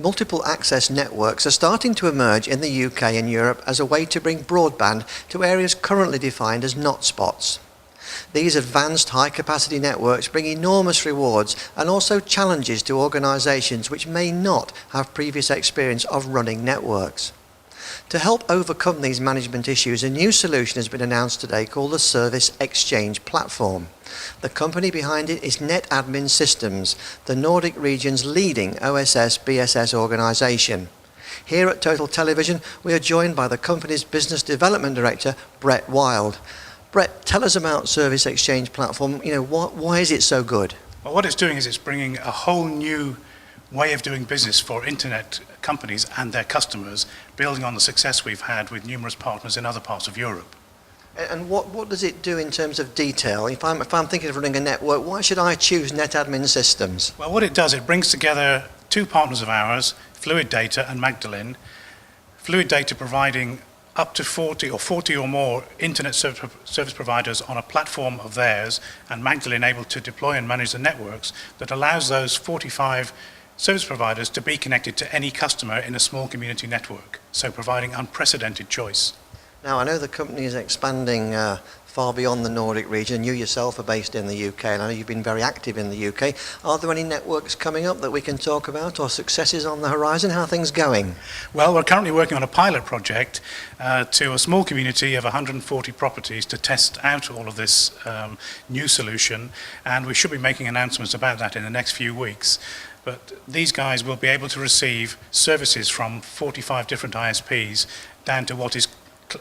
Multiple access networks are starting to emerge in the UK and Europe as a way to bring broadband to areas currently defined as notspots. These advanced high-capacity networks bring enormous rewards and also challenges to organisations which may not have previous experience of running networks. To help overcome these management issues, a new solution has been announced today called the Service Exchange Platform. The company behind it is NETadmin Systems, the Nordic region's leading OSS/BSS organisation. Here at Total Television, we are joined by the company's Business Development Director, Brett Wilde. Brett, tell us about Service Exchange Platform. Why is it so good? Well, what it's doing is it's bringing a whole new way of doing business for internet companies and their customers, building on the success we've had with numerous partners in other parts of Europe. And what does it do in terms of detail? If I'm thinking of running a network, why should I choose NETadmin Systems? Well, what it does, it brings together two partners of ours, Fluid Data and Magdalene. Fluid Data providing up to 40 or more internet service providers on a platform of theirs, and Magdalene able to deploy and manage the networks that allows those 45 service providers to be connected to any customer in a small community network, so providing unprecedented choice. Now, I know the company is expanding far beyond the Nordic region. You yourself are based in the UK, and I know you've been very active in the UK. Are there any networks coming up that we can talk about, or successes on the horizon? How are things going? Well, we're currently working on a pilot project to a small community of 140 properties to test out all of this new solution, and we should be making announcements about that in the next few weeks. But these guys will be able to receive services from 45 different ISPs down to what is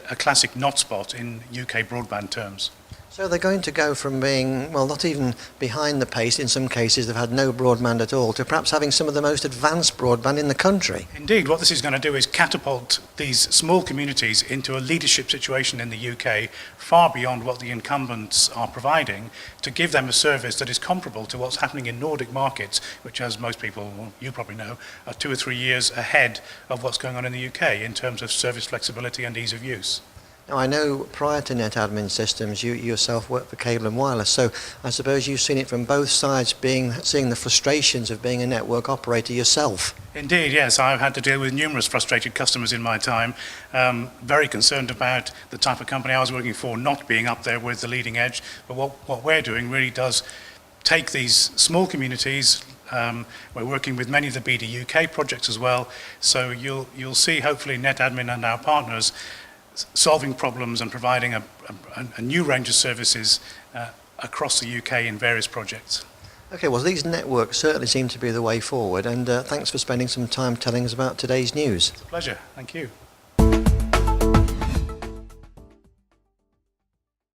a classic notspot in UK broadband terms. So they're going to go from being, well, not even behind the pace, in some cases they've had no broadband at all, to perhaps having some of the most advanced broadband in the country. Indeed, what this is going to do is catapult these small communities into a leadership situation in the UK far beyond what the incumbents are providing, to give them a service that is comparable to what's happening in Nordic markets, which, as most people, well, you probably know, are 2 or 3 years ahead of what's going on in the UK in terms of service flexibility and ease of use. Now, I know prior to NETadmin Systems, you yourself worked for Cable and Wireless, so I suppose you've seen it from both sides, seeing the frustrations of being a network operator yourself. Indeed, yes. I've had to deal with numerous frustrated customers in my time, very concerned about the type of company I was working for not being up there with the leading edge. But what we're doing really does take these small communities. We're working with many of the BD UK projects as well, so you'll see hopefully NETadmin and our partners solving problems and providing a new range of services across the UK in various projects. Okay, well, these networks certainly seem to be the way forward, and thanks for spending some time telling us about today's news. It's a pleasure. Thank you.